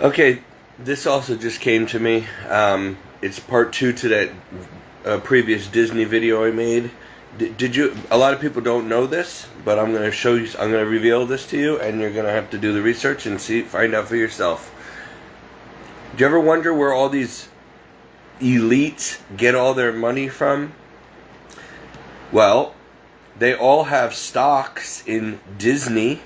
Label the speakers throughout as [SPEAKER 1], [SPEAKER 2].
[SPEAKER 1] Okay, this also just came to me. It's part two to that previous Disney video I made. Did you? A lot of people don't know this, but I'm going to show you. I'm going to reveal this to you, and you're going to have to do the research and find out for yourself. Do you ever wonder where all these elites get all their money from? Well, they all have stocks in Disney.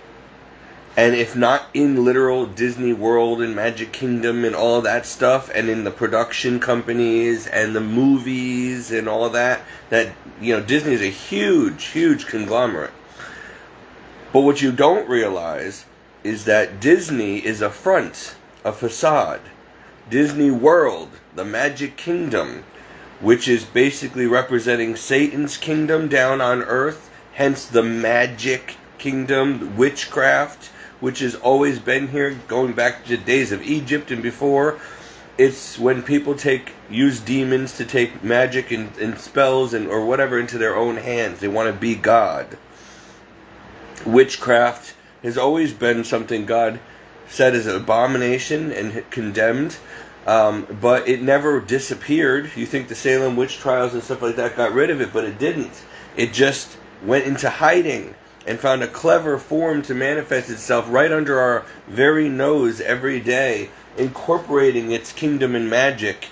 [SPEAKER 1] And if not in literal Disney World and Magic Kingdom and all that stuff, and in the production companies and the movies and all that, Disney is a huge, huge conglomerate. But what you don't realize is that Disney is a front, a facade. Disney World, the Magic Kingdom, which is basically representing Satan's kingdom down on earth, hence the Magic Kingdom, witchcraft, which has always been here, going back to the days of Egypt and before. It's when people use demons to take magic and spells or whatever into their own hands. They want to be God. Witchcraft has always been something God said is an abomination and condemned, but it never disappeared. You think the Salem witch trials and stuff like that got rid of it, but it didn't. It just went into hiding and found a clever form to manifest itself right under our very nose every day, incorporating its kingdom and magic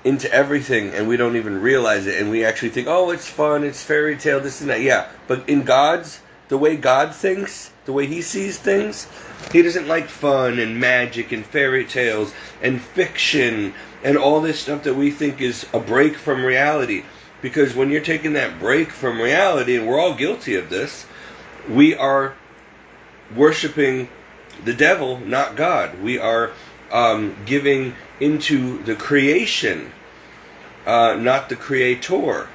[SPEAKER 1] into everything, and we don't even realize it, and we actually think, oh, it's fun, it's fairy tale, this and that. Yeah, but in the way God thinks, the way He sees things, He doesn't like fun and magic and fairy tales and fiction and all this stuff that we think is a break from reality. Because when you're taking that break from reality, and we're all guilty of this, we are worshiping the devil, not God. We are giving into the creation, not the creator.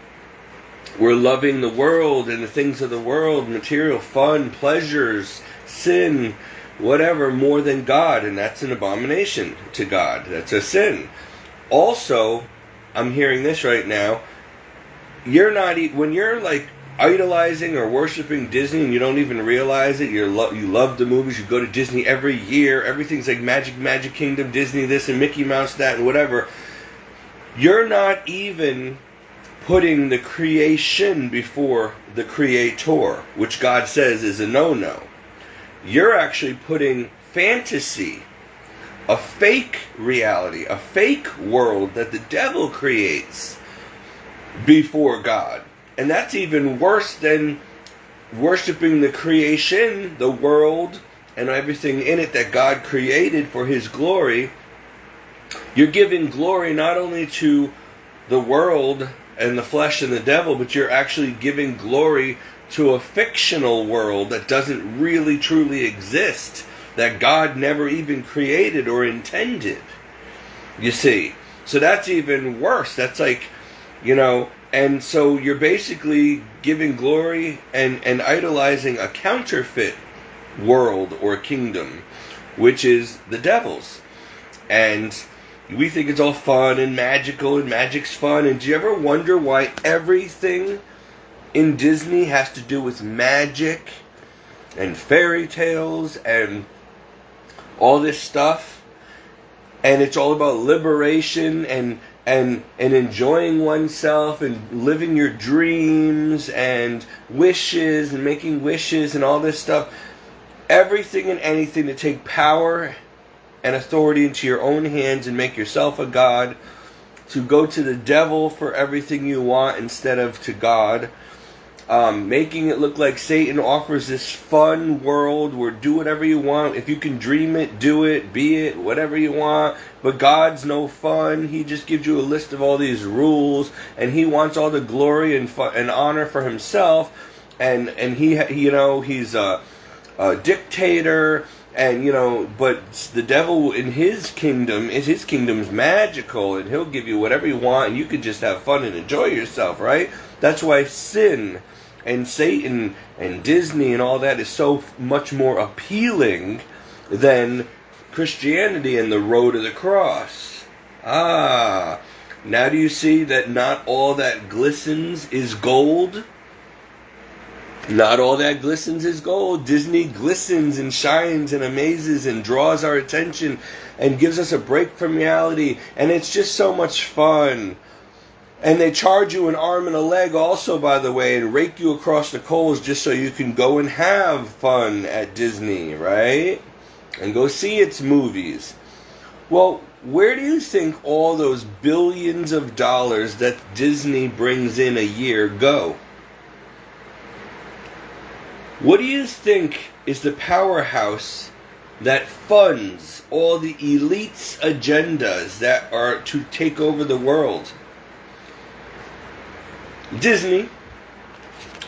[SPEAKER 1] We're loving the world and the things of the world, material, fun, pleasures, sin, whatever, more than God. And that's an abomination to God. That's a sin. Also, I'm hearing this right now, when you're like idolizing or worshiping Disney and you don't even realize it, you love the movies, you go to Disney every year, everything's like Magic Kingdom, Disney this and Mickey Mouse that and whatever, you're not even putting the creation before the creator, which God says is a no-no. You're actually putting fantasy, a fake reality, a fake world that the devil creates before God. And that's even worse than worshiping the creation, the world, and everything in it that God created for His glory. You're giving glory not only to the world and the flesh and the devil, but you're actually giving glory to a fictional world that doesn't really truly exist, that God never even created or intended. You see? So that's even worse. That's like, and so you're basically giving glory and idolizing a counterfeit world or kingdom, which is the devil's. And we think it's all fun and magical and magic's fun. And do you ever wonder why everything in Disney has to do with magic and fairy tales and all this stuff? And it's all about liberation and enjoying oneself and living your dreams and wishes and making wishes and all this stuff. Everything and anything to take power and authority into your own hands and make yourself a god, to go to the devil for everything you want instead of to God. Making it look like Satan offers this fun world where do whatever you want. If you can dream it, do it, be it, whatever you want. But God's no fun. He just gives you a list of all these rules, and He wants all the glory and honor for Himself. And he's a dictator. And but the devil in his kingdom's magical, and he'll give you whatever you want, and you can just have fun and enjoy yourself, right? That's why sin and Satan and Disney and all that is so much more appealing than Christianity and the road of the cross. Now do you see that not all that glistens is gold? Not all that glistens is gold. Disney glistens and shines and amazes and draws our attention and gives us a break from reality. And it's just so much fun. And they charge you an arm and a leg also, by the way, and rake you across the coals just so you can go and have fun at Disney, right? And go see its movies. Well, where do you think all those billions of dollars that Disney brings in a year go? What do you think is the powerhouse that funds all the elites' agendas that are to take over the world? Disney.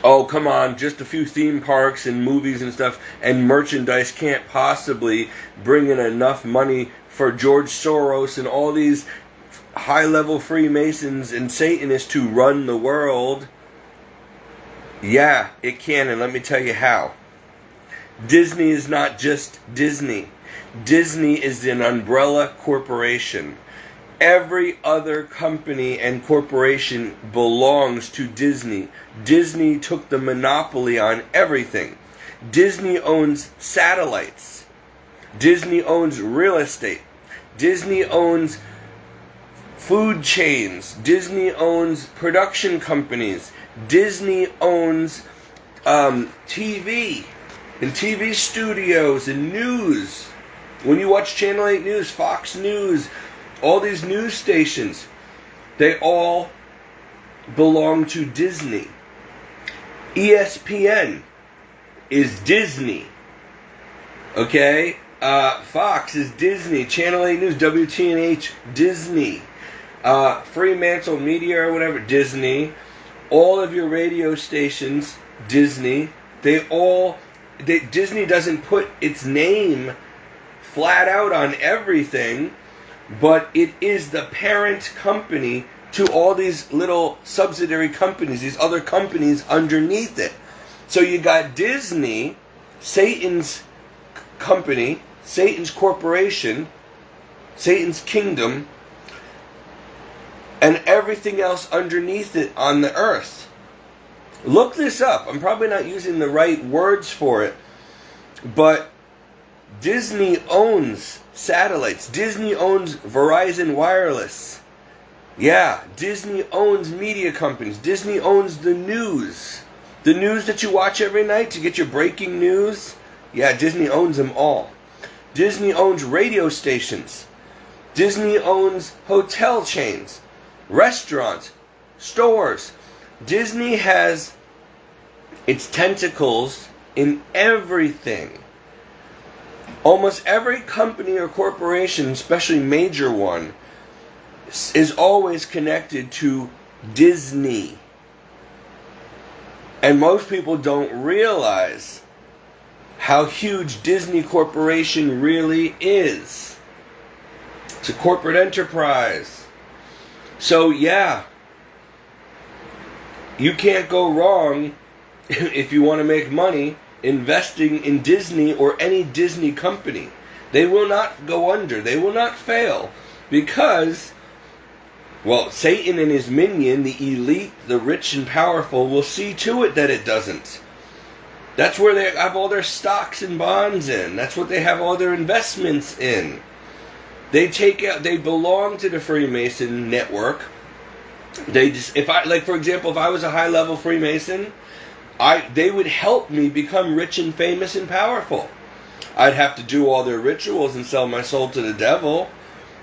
[SPEAKER 1] Oh, come on, just a few theme parks and movies and stuff and merchandise can't possibly bring in enough money for George Soros and all these high-level Freemasons and Satanists to run the world. Yeah, it can, and let me tell you how. Disney is not just Disney. Disney is an umbrella corporation. Every other company and corporation belongs to Disney. Disney took the monopoly on everything. Disney owns satellites. Disney owns real estate. Disney owns food chains. Disney owns production companies. Disney owns TV and TV studios and news. When you watch Channel 8 News, Fox News, all these news stations, they all belong to Disney. ESPN is Disney. Okay? Fox is Disney. Channel 8 News, WTNH, Disney. Fremantle Media or whatever, Disney. All of your radio stations, Disney. Disney doesn't put its name flat out on everything, but it is the parent company to all these little subsidiary companies, these other companies underneath it. So you got Disney, Satan's company, Satan's corporation, Satan's kingdom, and everything else underneath it on the earth. Look this up. I'm probably not using the right words for it, but Disney owns satellites. Disney owns Verizon Wireless. Yeah, Disney owns media companies. Disney owns the news. The news that you watch every night to get your breaking news. Yeah, Disney owns them all. Disney owns radio stations. Disney owns hotel chains, restaurants, stores. Disney has its tentacles in everything. Almost every company or corporation, especially major one, is always connected to Disney. And most people don't realize how huge Disney Corporation really is. It's a corporate enterprise. So yeah, you can't go wrong if you want to make money investing in Disney or any Disney company. They will not go under. They will not fail because, well, Satan and his minion, the elite, the rich and powerful, will see to it that it doesn't. That's where they have all their stocks and bonds in. That's what they have all their investments in. They belong to the Freemason network. For example, if I was a high-level Freemason, they would help me become rich and famous and powerful. I'd have to do all their rituals and sell my soul to the devil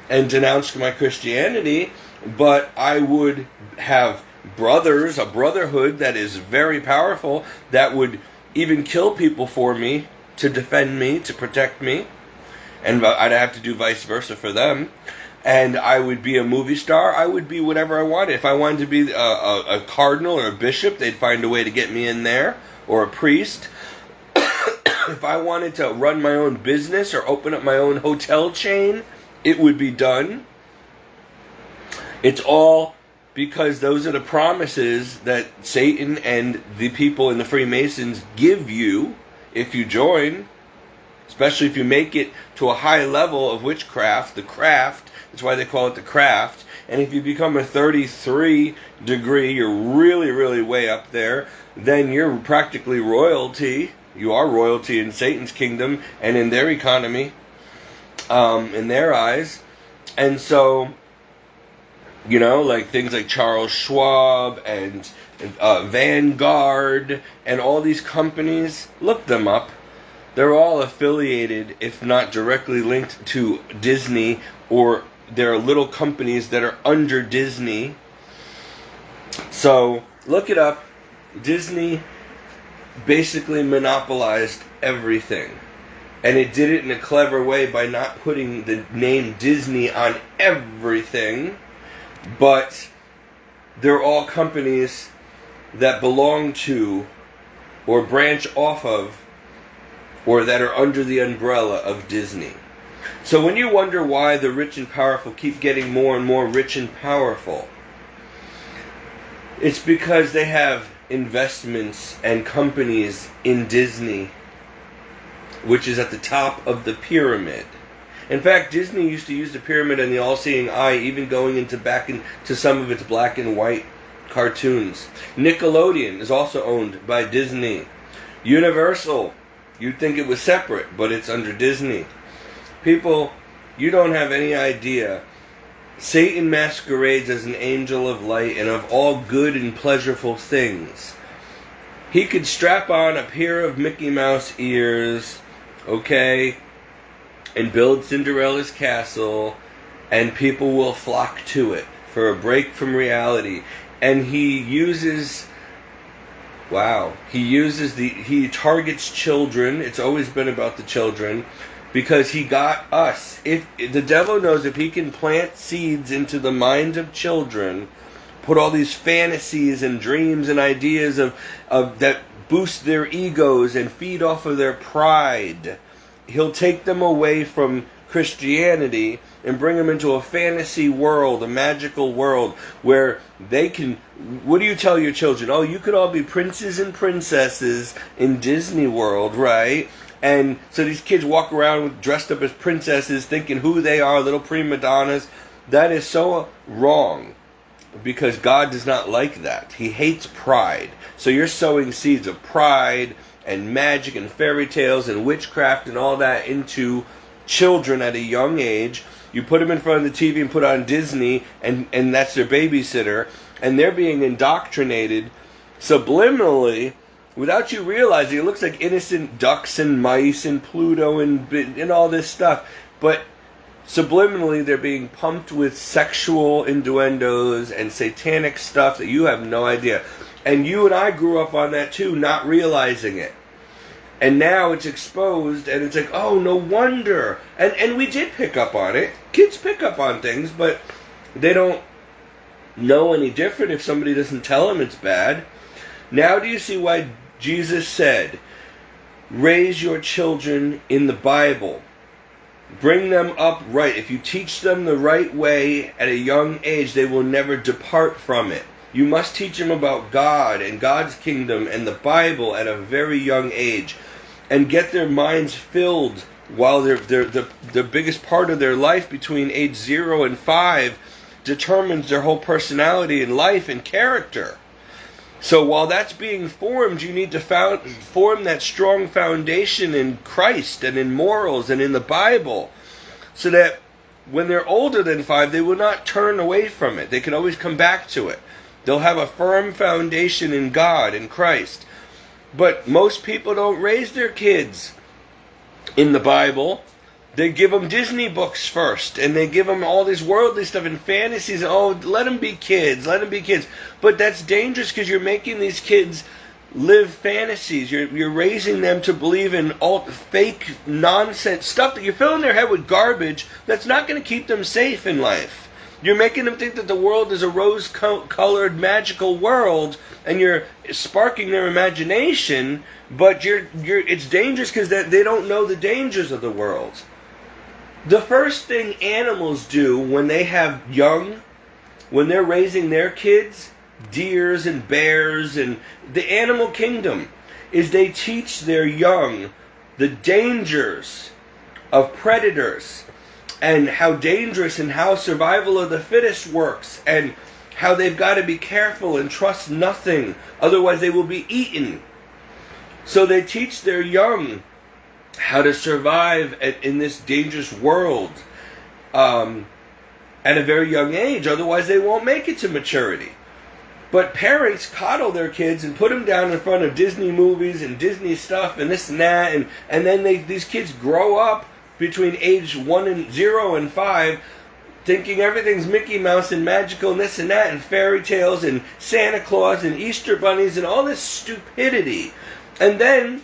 [SPEAKER 1] and denounce my Christianity, but I would have a brotherhood that is very powerful, that would even kill people for me, to defend me, to protect me, and I'd have to do vice versa for them. And I would be a movie star. I would be whatever I wanted. If I wanted to be a cardinal or a bishop, they'd find a way to get me in there, or a priest. If I wanted to run my own business or open up my own hotel chain, it would be done. It's all because those are the promises that Satan and the people in the Freemasons give you if you join, especially if you make it to a high level of witchcraft, the craft. That's why they call it the craft. And if you become a 33 degree, you're really, really way up there. Then you're practically royalty. You are royalty in Satan's kingdom and in their economy, in their eyes. And so, like things like Charles Schwab and Vanguard and all these companies, look them up. They're all affiliated, if not directly linked to Disney, or there are little companies that are under Disney. So, look it up. Disney basically monopolized everything. And it did it in a clever way by not putting the name Disney on everything. But they're all companies that belong to or branch off of or that are under the umbrella of Disney. So when you wonder why the rich and powerful keep getting more and more rich and powerful, it's because they have investments and companies in Disney, which is at the top of the pyramid. In fact, Disney used to use the pyramid and the all-seeing eye, even going back into some of its black and white cartoons. Nickelodeon is also owned by Disney. Universal, you'd think it was separate, but it's under Disney. People, you don't have any idea. Satan masquerades as an angel of light and of all good and pleasurable things. He could strap on a pair of Mickey Mouse ears, okay, and build Cinderella's castle, and people will flock to it for a break from reality. And he targets children. It's always been about the children, because he got us. If the devil knows if he can plant seeds into the minds of children, put all these fantasies and dreams and ideas of that boost their egos and feed off of their pride, he'll take them away from Christianity and bring them into a fantasy world, a magical world, where they can... What do you tell your children? Oh, you could all be princes and princesses in Disney World, right? And so these kids walk around dressed up as princesses, thinking who they are, little prima donnas. That is so wrong, because God does not like that. He hates pride. So you're sowing seeds of pride and magic and fairy tales and witchcraft and all that into children at a young age. You put them in front of the TV and put on Disney, and that's their babysitter, and they're being indoctrinated subliminally without you realizing. It looks like innocent ducks and mice and Pluto and all this stuff, but subliminally they're being pumped with sexual innuendos and satanic stuff that you have no idea. And you and I grew up on that too, not realizing it. And now it's exposed, and it's like, oh, no wonder. And we did pick up on it. Kids pick up on things, but they don't know any different if somebody doesn't tell them it's bad. Now do you see why Jesus said, raise your children in the Bible. Bring them up right. If you teach them the right way at a young age, they will never depart from it. You must teach them about God and God's kingdom and the Bible at a very young age, and get their minds filled while the biggest part of their life between age 0 and 5 determines their whole personality and life and character. So while that's being formed, you need to form that strong foundation in Christ and in morals and in the Bible, so that when they're older than 5, they will not turn away from it. They can always come back to it. They'll have a firm foundation in God and Christ. But most people don't raise their kids in the Bible. They give them Disney books first, and they give them all this worldly stuff and fantasies. Oh, let them be kids, let them be kids. But that's dangerous, because you're making these kids live fantasies. You're raising them to believe in all fake nonsense stuff that you're filling their head with garbage that's not going to keep them safe in life. You're making them think that the world is a rose-colored magical world, and you're sparking their imagination, but it's dangerous because they don't know the dangers of the world. The first thing animals do when they have young, when they're raising their kids, deers and bears and the animal kingdom, is they teach their young the dangers of predators and how dangerous and how survival of the fittest works, and how they've got to be careful and trust nothing, otherwise they will be eaten. So they teach their young how to survive in this dangerous world at a very young age, otherwise they won't make it to maturity. But parents coddle their kids and put them down in front of Disney movies and Disney stuff and this and that, and then these kids grow up between age 0 and 5 thinking everything's Mickey Mouse and magical and this and that and fairy tales and Santa Claus and Easter bunnies and all this stupidity. And then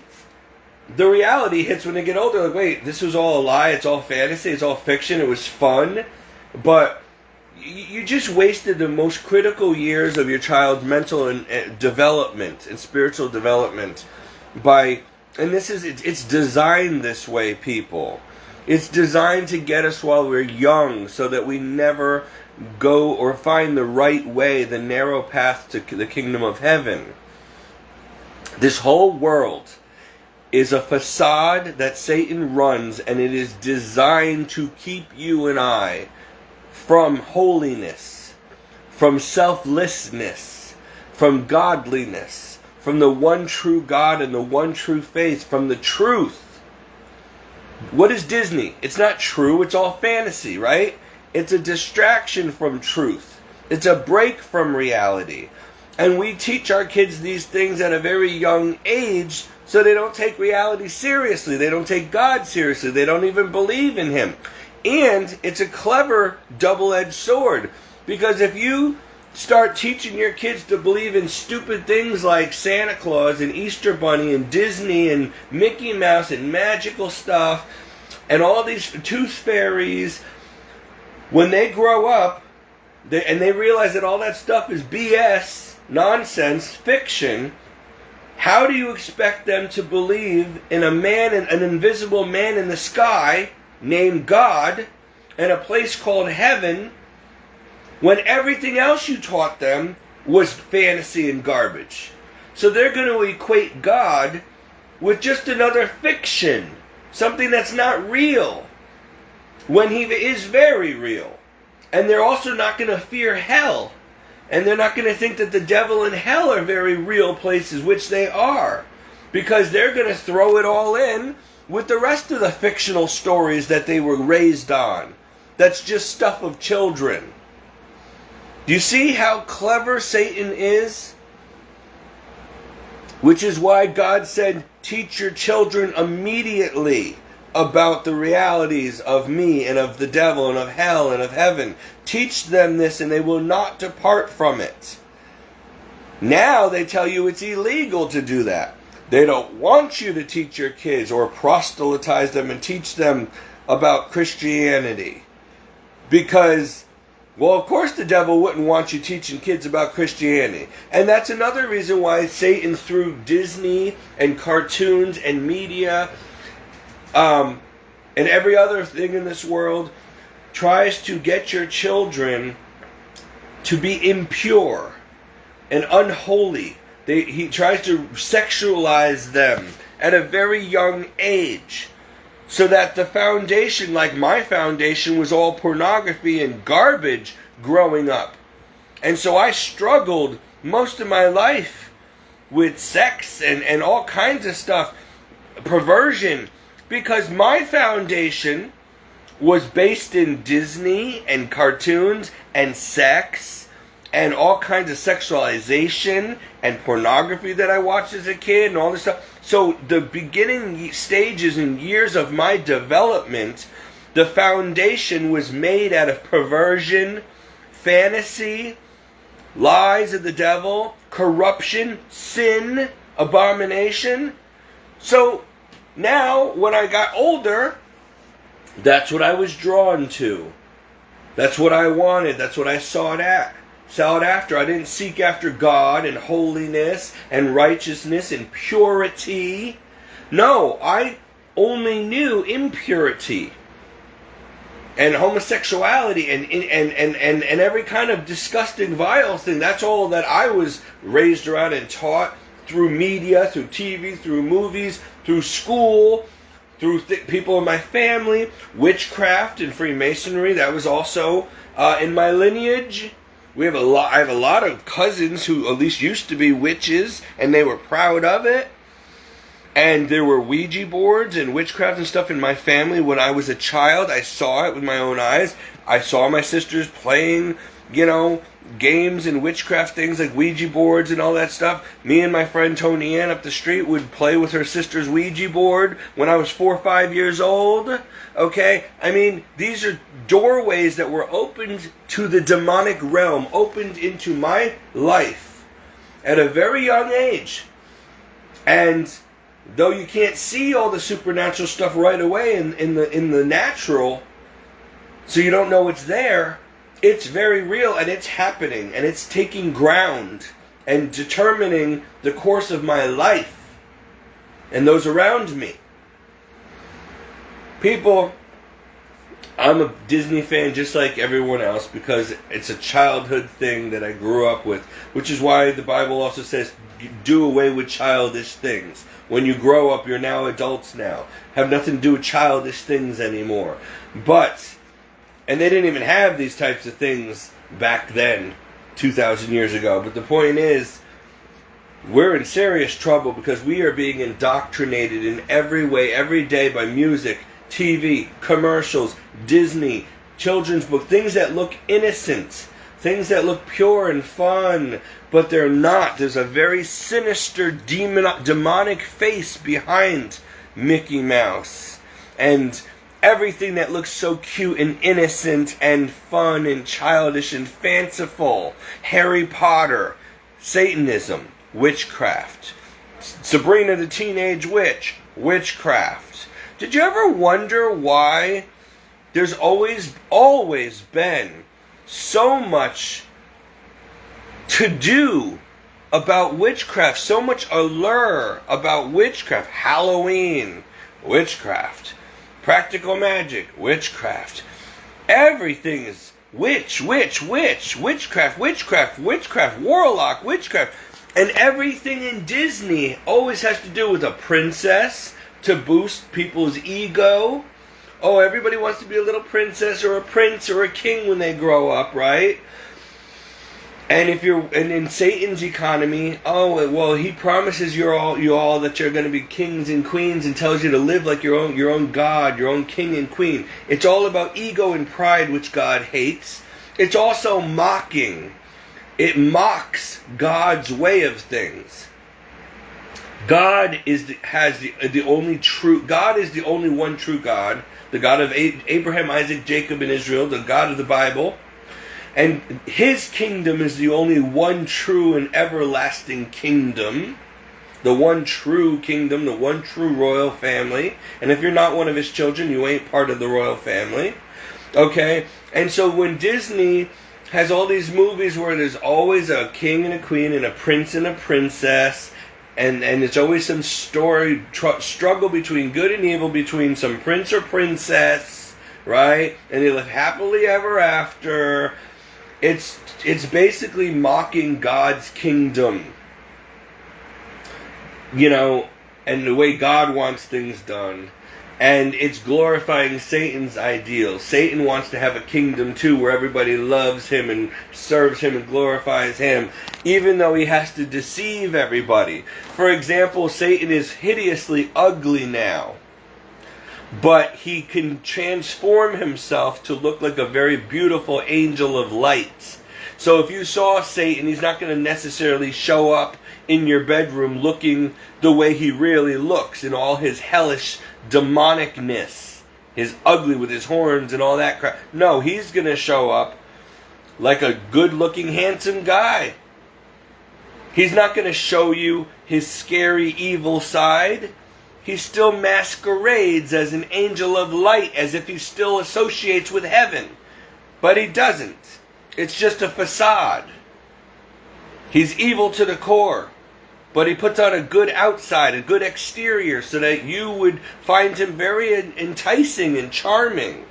[SPEAKER 1] the reality hits when they get older, like, wait, this was all a lie, it's all fantasy, it's all fiction, it was fun, but you just wasted the most critical years of your child's mental and development and spiritual development by, and it's designed this way, people. It's designed to get us while we're young so that we never go or find the right way, the narrow path to the kingdom of heaven. This whole world is a facade that Satan runs, and it is designed to keep you and I from holiness, from selflessness, from godliness, from the one true God and the one true faith, from the truth. What is Disney? It's not true, it's all fantasy, right? It's a distraction from truth. It's a break from reality. And we teach our kids these things at a very young age so they don't take reality seriously. They don't take God seriously. They don't even believe in Him. And it's a clever double-edged sword. Because if you start teaching your kids to believe in stupid things like Santa Claus and Easter Bunny and Disney and Mickey Mouse and magical stuff and all these tooth fairies, when they grow up and they realize that all that stuff is BS, nonsense, fiction, how do you expect them to believe in a man, an invisible man in the sky named God, and a place called heaven, when everything else you taught them was fantasy and garbage? So they're going to equate God with just another fiction, something that's not real, when He is very real. And they're also not going to fear hell. And they're not going to think that the devil and hell are very real places, which they are. Because they're going to throw it all in with the rest of the fictional stories that they were raised on. That's just stuff of children. Do you see how clever Satan is? Which is why God said, teach your children immediately about the realities of me and of the devil and of hell and of heaven. Teach them this and they will not depart from it. Now they tell you it's illegal to do that. They don't want you to teach your kids or proselytize them and teach them about Christianity. Because, well, of course the devil wouldn't want you teaching kids about Christianity. And that's another reason why Satan, through Disney and cartoons and media and every other thing in this world, tries to get your children to be impure and unholy. He tries to sexualize them at a very young age, so that the foundation, like my foundation, was all pornography and garbage growing up. And so I struggled most of my life with sex and all kinds of stuff, perversion, because my foundation was based in Disney and cartoons and sex and all kinds of sexualization and pornography that I watched as a kid and all this stuff. So the beginning stages and years of my development, the foundation was made out of perversion, fantasy, lies of the devil, corruption, sin, abomination. So now, when I got older, that's what I was drawn to. That's what I wanted. That's what I sought after. I didn't seek after God and holiness and righteousness and purity. No, I only knew impurity and homosexuality and every kind of disgusting, vile thing. That's all that I was raised around and taught through media, through TV, through movies, through school, through people in my family. Witchcraft and Freemasonry, that was also in my lineage. I have a lot of cousins who at least used to be witches, and they were proud of it. And there were Ouija boards and witchcraft and stuff in my family. When I was a child, I saw it with my own eyes. I saw my sisters playing, games and witchcraft things like Ouija boards and all that stuff. Me and my friend Tony Ann up the street would play with her sister's Ouija board when I was 4 or 5 years old. Okay? I mean, these are doorways that were opened to the demonic realm, opened into my life at a very young age. And though you can't see all the supernatural stuff right away in the natural, so you don't know it's there, it's very real, and it's happening, and it's taking ground and determining the course of my life and those around me. People, I'm a Disney fan just like everyone else because it's a childhood thing that I grew up with, which is why the Bible also says, do away with childish things. When you grow up, you're now adults now. Have nothing to do with childish things anymore. And they didn't even have these types of things back then, 2,000 years ago. But the point is, we're in serious trouble because we are being indoctrinated in every way, every day by music, TV, commercials, Disney, children's books, things that look innocent, things that look pure and fun, but they're not. There's a very sinister demonic face behind Mickey Mouse. And everything that looks so cute and innocent and fun and childish and fanciful. Harry Potter, Satanism, witchcraft. Sabrina the Teenage Witch, witchcraft. Did you ever wonder why there's always been so much to do about witchcraft, so much allure about witchcraft? Halloween, witchcraft. Practical magic, witchcraft. Everything is witchcraft, warlock, witchcraft. And everything in Disney always has to do with a princess to boost people's ego. Oh, everybody wants to be a little princess or a prince or a king when they grow up, right? And in Satan's economy, he promises you all that you're going to be kings and queens and tells you to live like your own god, your own king and queen. It's all about ego and pride, which God hates. It's also mocking. It mocks God's way of things. God is the only one true God, the God of Abraham, Isaac, Jacob, and Israel, the God of the Bible. And his kingdom is the only one true and everlasting kingdom. The one true kingdom, the one true royal family. And if you're not one of his children, you ain't part of the royal family. Okay? And so when Disney has all these movies where there's always a king and a queen and a prince and a princess, and it's always some struggle between good and evil, between some prince or princess, right? And they live happily ever after. It's basically mocking God's kingdom, and the way God wants things done. And it's glorifying Satan's ideals. Satan wants to have a kingdom too, where everybody loves him and serves him and glorifies him, even though he has to deceive everybody. For example, Satan is hideously ugly now, but he can transform himself to look like a very beautiful angel of light. So if you saw Satan, he's not going to necessarily show up in your bedroom looking the way he really looks in all his hellish demonicness, his ugly with his horns and all that crap. No, he's going to show up like a good-looking, handsome guy. He's not going to show you his scary, evil side. He still masquerades as an angel of light, as if he still associates with heaven. But he doesn't. It's just a facade. He's evil to the core. But he puts on a good outside, a good exterior, so that you would find him very enticing and charming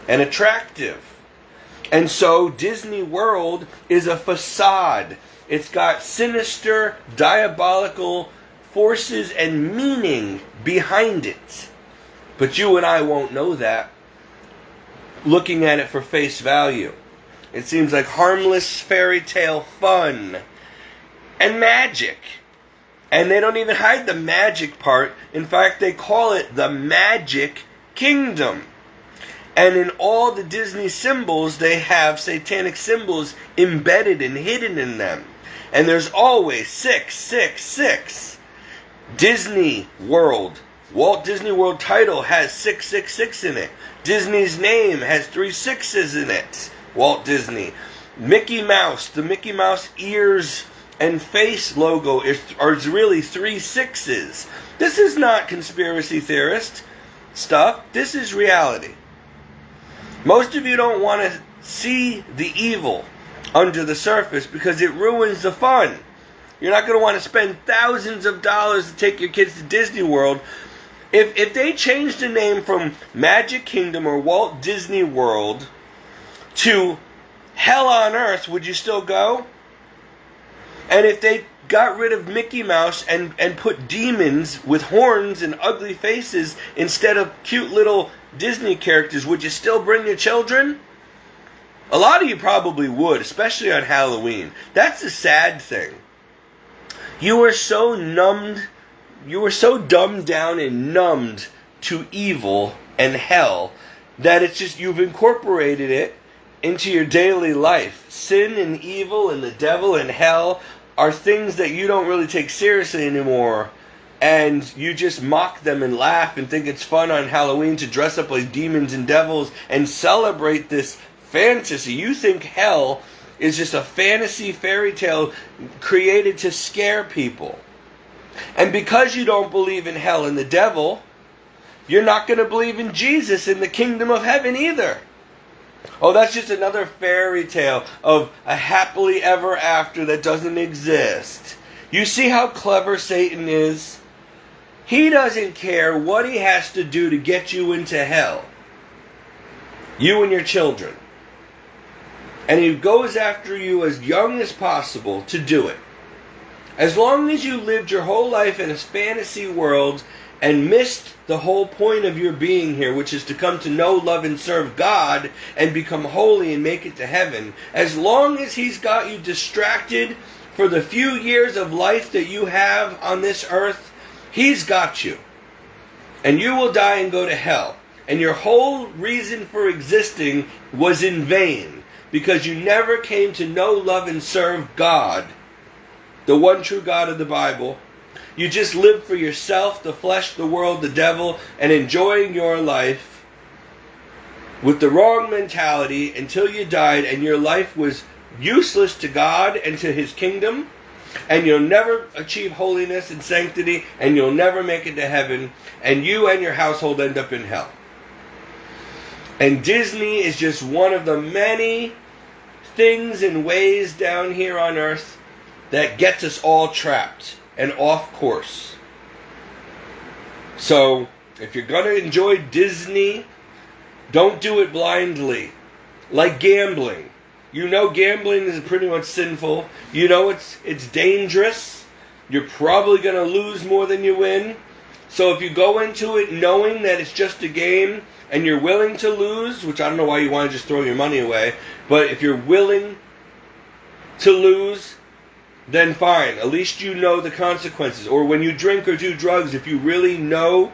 [SPEAKER 1] and attractive. And so Disney World is a facade. It's got sinister, diabolical forces and meaning behind it. But you and I won't know that looking at it for face value. It seems like harmless fairy tale fun and magic. And they don't even hide the magic part. In fact, they call it the Magic Kingdom. And in all the Disney symbols, they have satanic symbols embedded and hidden in them. And there's always 666. Disney World. Walt Disney World title has 666 in it. Disney's name has 3 6s in it. Walt Disney. Mickey Mouse. The Mickey Mouse ears and face logo are really 3 6s. This is not conspiracy theorist stuff. This is reality. Most of you don't want to see the evil under the surface because it ruins the fun. You're not going to want to spend thousands of dollars to take your kids to Disney World. If they changed the name from Magic Kingdom or Walt Disney World to Hell on Earth, would you still go? And if they got rid of Mickey Mouse and put demons with horns and ugly faces instead of cute little Disney characters, would you still bring your children? A lot of you probably would, especially on Halloween. That's the sad thing. You were so dumbed down and numbed to evil and hell that it's just you've incorporated it into your daily life. Sin and evil and the devil and hell are things that you don't really take seriously anymore. And you just mock them and laugh and think it's fun on Halloween to dress up like demons and devils and celebrate this fantasy. You think hell is just a fantasy fairy tale created to scare people. And because you don't believe in hell and the devil, you're not going to believe in Jesus in the kingdom of heaven either. Oh, that's just another fairy tale of a happily ever after that doesn't exist. You see how clever Satan is? He doesn't care what he has to do to get you into hell. You and your children. And he goes after you as young as possible to do it. As long as you lived your whole life in a fantasy world and missed the whole point of your being here, which is to come to know, love, and serve God and become holy and make it to heaven, as long as he's got you distracted for the few years of life that you have on this earth, he's got you. And you will die and go to hell. And your whole reason for existing was in vain, because you never came to know, love, and serve God, the one true God of the Bible. You just lived for yourself, the flesh, the world, the devil, and enjoying your life with the wrong mentality until you died and your life was useless to God and to his kingdom, and you'll never achieve holiness and sanctity, and you'll never make it to heaven, and you and your household end up in hell. And Disney is just one of the many things and ways down here on earth that gets us all trapped and off course. So, if you're going to enjoy Disney, don't do it blindly. Like gambling. You know gambling is pretty much sinful. You know it's dangerous. You're probably going to lose more than you win. So if you go into it knowing that it's just a game and you're willing to lose, which I don't know why you want to just throw your money away, but if you're willing to lose, then fine. At least you know the consequences. Or when you drink or do drugs, if you really know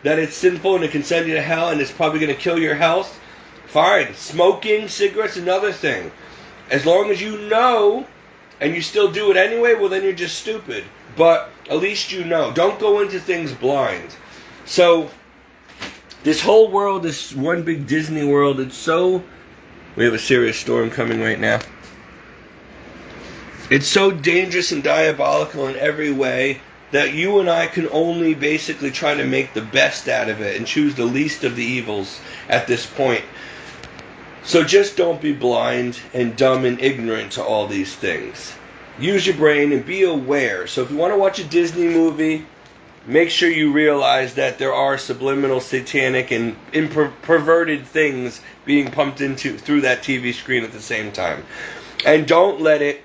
[SPEAKER 1] that it's sinful and it can send you to hell and it's probably going to kill your health, fine. Smoking, cigarettes, another thing. As long as you know and you still do it anyway, well then you're just stupid. But at least you know. Don't go into things blind. So, this whole world, this one big Disney world, it's so... We have a serious storm coming right now. It's so dangerous and diabolical in every way that you and I can only basically try to make the best out of it and choose the least of the evils at this point. So just don't be blind and dumb and ignorant to all these things. Use your brain and be aware. So if you want to watch a Disney movie, make sure you realize that there are subliminal, satanic, and perverted things being pumped into through that TV screen at the same time. And don't let it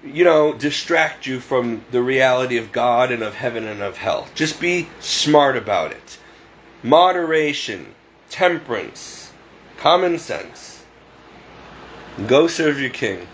[SPEAKER 1] distract you from the reality of God and of heaven and of hell. Just be smart about it. moderation, temperance, common sense. Go serve your king.